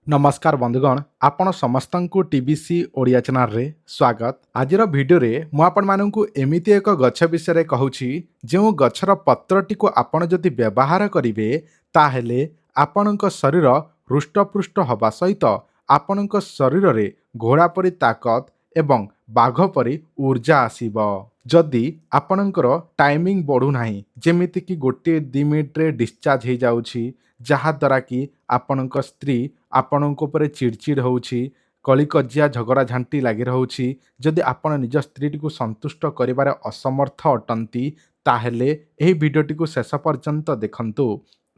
नमस्कार बंधुगण आपण समस्त को टीबीसी ओडिया चैनल रे स्वागत। आजिर भिडियो रे मु आपण मानकु एमिति एक गछ विषय कहूछि जो गछर पत्रटी को आपण जदि व्यवहार करिवे ताहेले आपणक शरीर हृष्टपृष्ट हवा सहित आपणक शरीर रे घोड़ा परि ताकत एवं बाघ परि ऊर्जा आसीबो। जदि आपणकर टाइमिंग बढ़ू नाही जेमिति कि गोटे 2 मिनिट रे डिस्चार्ज हो जाउछि जहा द्वारा कि आपणक स्त्री आपणक उपरे चिड़चिड़ होउछि कलिकजिया झगड़ा झांटी लगी रहुछि। जदि आपण निज स्त्री को संतुष्ट करिबारे असमर्थ अटंती ताहेले एही भिडियोटी को शेष पर्यंत देखंतु।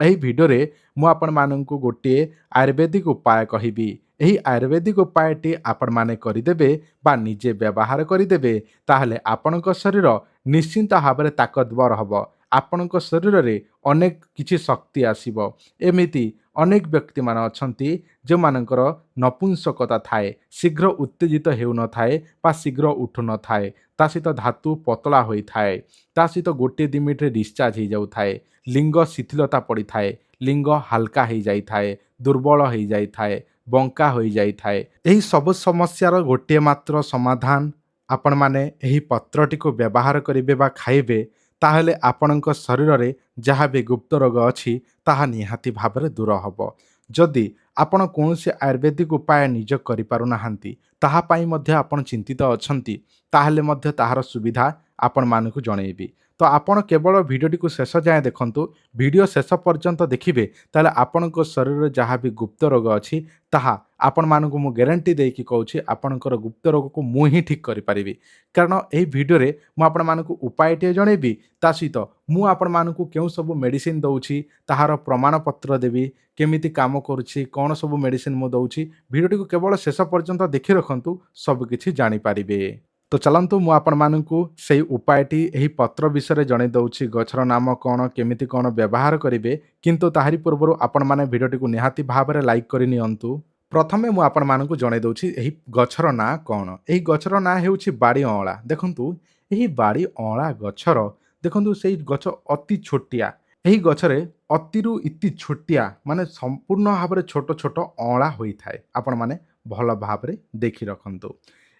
एही भिडियो रे मु आपण माननकु गोटे आयुर्वेदिक उपाय कहिबी। एही आयुर्वेदिक उपायटी आपण माने करिदेबे बा निजे व्यवहार करिदेबे ताहेले आपणक शरीर निश्चिंत भाବରେ ताकतवर हबो। आपणक शरीर रे अनेक किछि शक्ति आसीबो। एमिति अनेक व्यक्ति मान अछंती जो मानकर नपुंसकता थाए शीघ्र उत्तेजित हेउ न थाए बा शीघ्र उठु न थाए ता सहित धातु पतला होई थाए ता सहित गोटे 2 मिनिट रे डिस्चार्ज हो जाउ थाए लिंग शिथिलता पड़ी थाए लिंग हल्का हो जाई थाए दुर्बल हो जाई थाए बंका हो जाई थाए। एही सब समस्यार गोटे मात्र समाधान आपण माने एही पत्रटी को व्यवहार करिवे बा खाइबे ताहेले आपणक शरीर रे जहाँ भी गुप्त रोग अछि ताहा निहाती भाବରେ दूर हब। जदि आपण कौनसी आयुर्वेदिक उपाय निज करि पारु नाहंती ताहा पाई मध्य आपण चिंतित अछंती ताहेले मध्य ताहार सुविधा आपण मानकु जणैबी। तो आपण केवल भिडियोटी को शेष जाए देखंतु। भिडियो शेष पर्यंत देखिबे ताले आपणक शरीर रे जहाँ भी गुप्त रोग अछि ताहा आपण मानकु मु ग्यारंटी देकी कहूछि आपणकर गुप्त रोग को मु ही ठीक करि परिबी। कारण एही भिडियो रे मु आपण मानकु उपायटे जणैबी ता सहित मु आपण मानकु केउ सब मेडिसिन दउछि ताहार प्रमाण पत्र देबी केमिति काम करूछि कोन सब मेडिसिन मु दउछि। भिडियोटी को केवल शेष पर्यंत देखि रखंतु सब किछि जानि पारिबे। तो चलंतु मु आपण मानकु सेही उपायटी एही पत्र विषय जणै दउछि गछर नाम कोन केमिति कोन व्यवहार करिवे किंतु ताहारी पूर्वरु आपण माने भिडियोटी को निहाती भाबरे लाइक करि नियंतु। प्रथमे मु आपण मानकु जणै दउछि एही गछर ना कोन। एही गछर ना हेउछि बाड़ी अँळा। देखंतु एही बाड़ी अँळा गछर देखंतु सेही गछ अति छोटिया एही गछरे अतिरु इति छोटिया माने संपूर्ण भाबरे छोट छोट अँळा होई थाए। आपण माने भल भाबरे देखि रखंतु।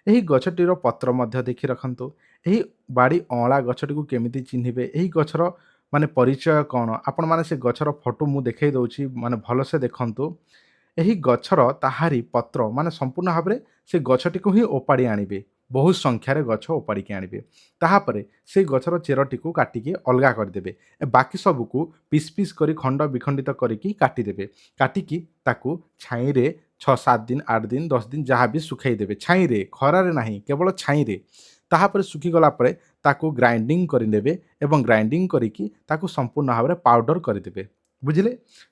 एही गछटीर पत्र मध्य देखि रखंतु। एही बाड़ी अँळा गछटी को केमिति चिन्हिबे एही गछर माने परिचय कोन आपण माने से गछर फोटो मु देखै दउछि माने भल से देखंतु। एही गछर ताहारी पत्र माने संपूर्ण भाबरे से गछटी को ही ओपाड़ी आनिबे बहुत संख्यार गछ ओपाड़ी के आनिबे ताहापरे से गछर चेरटी को काटिके अलगा करदेबे बाकी सब को पीस पीस करी खंड विखंडित करिकी काटिदेबे काटिकी ताकू छाई रे 6-7 दिन 8 दिन 10 दिन जहाँ भी सुखाई देबे छाई रे खरारे नाही केवल छाई रे ताहापरे सुखी गला परे ताकू ग्राइंडिंग करिनेबे एवं ग्राइंडिंग करिकी ताकू संपूर्ण भाबरे पाउडर करिदेबे बुझिले।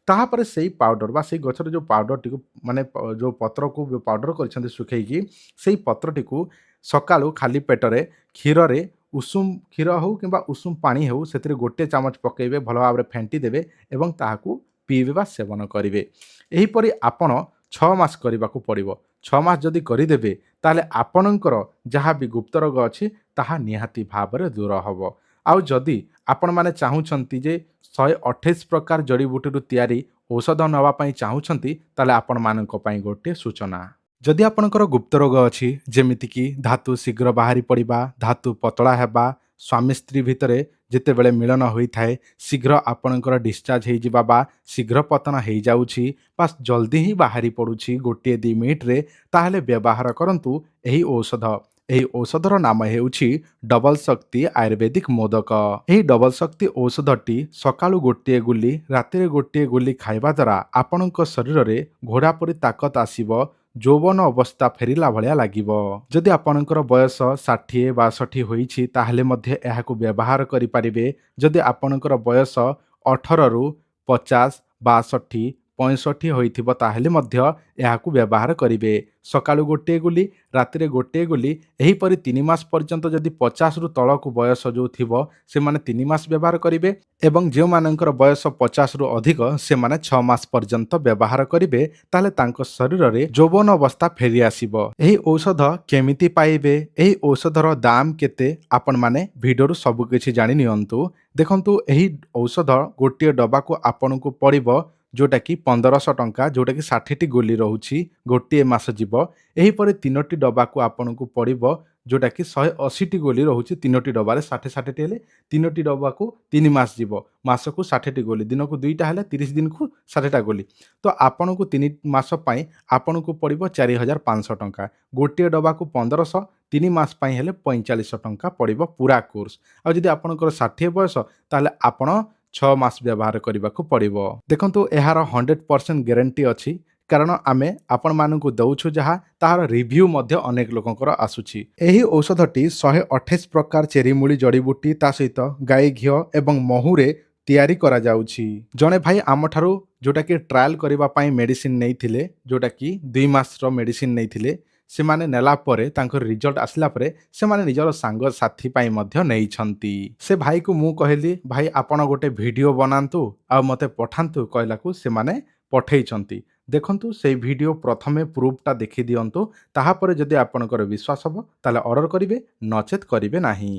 ताहापरे सेही पाउडर बा सेही गछर जो पाउडर टी माने जो पत्र को पाउडर करिसंते सुखैकी सेही पत्र टी को सकाळु खाली पेटरे क्षीर रे उषुम क्षीर हो किंबा उषुम पानी हो सेतिरे गोटे चामच पकेइबे भल भाबरे फेंटी देबे एवं ताहाकू पीबे बा सेवन करिवे। एही परि आपण 6 मास करिबाकू पड़िबो। 6 मास जदि करिदेबे ताले आपणकर जहाँ भी गुप्त रोग अछि ताहा निहाती भाबरे दूर हबो। आउ जदि आपण माने चाहुछंती जे 128 प्रकार जड़ीबूटी रु तयारी औषध नवा पई चाहुछंती ताले आपण मानक पई गोटे सूचना। जदि आपणकर गुप्त रोग अछि जेमिति कि धातु शीघ्र बाहरी पड़िबा धातु पतला हेबा स्वामी स्त्री भितरे जेतेबेले मिलन होई थाए शीघ्र आपणकर डिस्चार्ज हो जिबा बा शीघ्र पतन हो जाउछि बा जल्दी ही बाहरी पड़ुछि गोटे 2 मिनिट रे ताहले व्यवहार करंतु एही औषध। एही औषधर नाम हेउछि डबल शक्ति आयुर्वेदिक मोदक। एही डबल शक्ति औषधटी सकाळु गोटे गुली रातिरे गोटे गुली खाइबा द्वारा आपणक शरीर रे घोड़ा परि ताकत आसीबो जौवन अवस्था फेरिला भलिया लागिबो। जदि आपणकर बयस 60-62 होईछि ताहले मध्य एहाकु व्यवहार करि परिबे। जदि आपणकर बयस 18 रु 50-62 65 होइथिबो ताहले मध्य एहाकु व्यवहार करिवे। सकाळु गोटे गुली रातिरे गोटे गुली एही परि 3 मास पर्यंत जदि 50 रु तळकु बयस जो थिबो से माने 3 मास व्यवहार करिवे एवं जे मानकर बयस 50 रु अधिक से माने 6 मास पर्यंत व्यवहार करिवे ताले तांको शरीर रे जौवन अवस्था फेरि आसीबो। एही औषध केमिति पाइबे एही औषधर दाम केते आपण माने भिडियो रु सब किछि जानि नियंतु। देखंतु एही औषध गोटे डबा को आपनकु पड़िबो जोटा कि 1500 टंका जोटा कि 60 गोली रहुछि गोटे मास जीव। एहीपरि 3टी डब्बा को आपनको पड़िबो जोटा कि 180 गोली रहुछि 3टी डब्बारे 60 हेले 3टी डब्बा को 3 मास जीव मासकु 60 गोली दिनकु 2टा हेले 30 दिन को 60टा गोली। तो आपनको 3 मास पई आपनको पड़िबो 4500 टंका। गोटे डब्बा को 1500 3 मास पई हेले 4500 टंका पड़िबो पूरा कोर्स। आ जदि आपनकर 60 बयस ताले आपण 6 मास व्यवहार करबाकू पड़िबो। देखंतु एहार 100% ग्यारंटी अछि कारण आमे आपण मानकु दउछु जहा ताहार रिव्यू मध्य अनेक लोकंकर आसुछि। एही औषधटी 128 प्रकार चेरीमूली जड़ीबूटी ता सहित गाई घिओ एवं महुरे तैयारी करा जाउछि। जणे भाई आमठारू जोटा कि ट्रायल करिबा पई मेडिसिन नेइथिले जोटा कि 2 मास रो मेडिसिन नेइथिले सेमाने नेला परे तांकर रिजल्ट आसला परे सेमाने निजर सांग साथी पाई मध्य नेइछंती। से भाई को मु कहली भाई आपण गोटे वीडियो बनांतु आ मते पठांतु कहलाकू सेमाने पठेइछंती। देखंतु से वीडियो प्रथमे प्रूफटा देखि दियंतु ताहा परे जदि आपनकर विश्वास हबो ताले ऑर्डर करिवे नचेत करिवे नाही।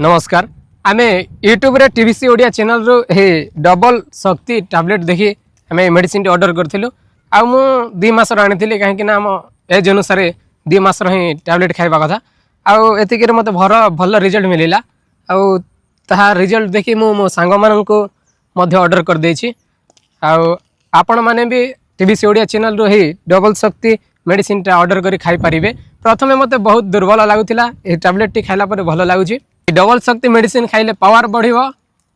नमस्कार आमे यूट्यूब रे टीवीसी ओडिया चैनल रो हे डबल शक्ति टैबलेट देखि आमे मेडिसिन ऑर्डर करथिलु आ मु 2 मास रो आनिथिले काहे कि ना हम एज अनुसार 2 मास रो ही टैबलेट खाइबा कथा आ एतिके रे मते भल रिजल्ट मिलिला आ ताहा रिजल्ट देखि मो सांग मानन को मध्य ऑर्डर कर देछि आ आपण माने भी टीवीसी ओडिया चैनल रो हे डबल शक्ति मेडिसिन टा ऑर्डर करी खाई परिबे। प्रथमे मते बहुत दुर्बल लागुथिला ए टैबलेट टी खाइला परे भल लागुछि। डबल शक्ति मेडिसिन खाइले पावर बढ़िबो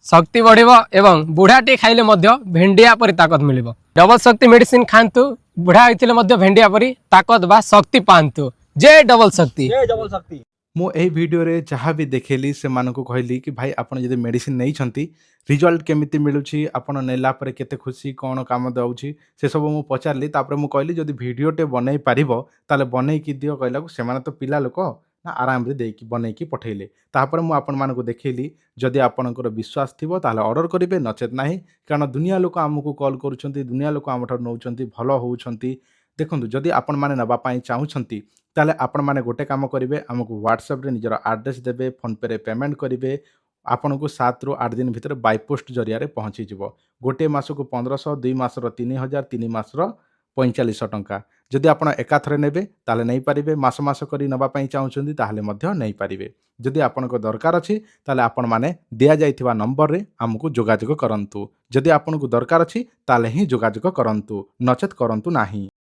शक्ति बढ़िबो एवं बुढ़ाटी खाइले मध्य भेंडिया परि ताकत मिलिबो। डबल शक्ति मेडिसिन खांतु बुढ़ा होइथिले मध्य भेंडिया परि ताकत बा शक्ति पांतु। जय डबल शक्ति। मु एही वीडियो रे जहाँ भी देखेली से मानको कहली कि भाई आपण जदि मेडिसिन नै छंती रिजल्ट केमिति मिलुछि आपण नेला परे केते खुशी कोन काम दउछि से सब मु पचारली। तापर मु कहली जदि वीडियो टे बनै पारिबो ताले बनै कि दियो कहलाकू सेमाने तो पिला लोक ना आराम रे देकी बनै कि पठेइले। तापर मु आपण मानको देखैली जदि आपणकर विश्वास थिबो ताले ऑर्डर करिवे नचेत नाही कारण दुनिया लोक हमकु कॉल करूछंती दुनिया लोक हमठार नउछंती भलो होउछंती। देखंतु जदि आपण माने नबा पई चाहुछंती ताले आपण माने गोटे काम करिवे हमकु व्हाट्सएप रे निजर एड्रेस देबे फोन पे रे पेमेंट करिवे आपनको 7 रु 8 दिन भितर बाय पोस्ट जरिया रे पहुंची जिवो। गोटे मासको 1500 2 मास रो 3000 3 मास रो 4500 टंका। जदि आपण एकाथरे नेबे ताले नै पारिबे मास मास करी नबा पई चाहुछंती ताले मध्य नै पारिबे। जदि आपनको दरकार अछि ताले आपण माने दिया जाइथिबा नंबर रे हमकु जोगाजोग करंतु। जदि आपनको दरकार अछि ताले ही जोगाजोग करंतु नचेत करंतु नाही।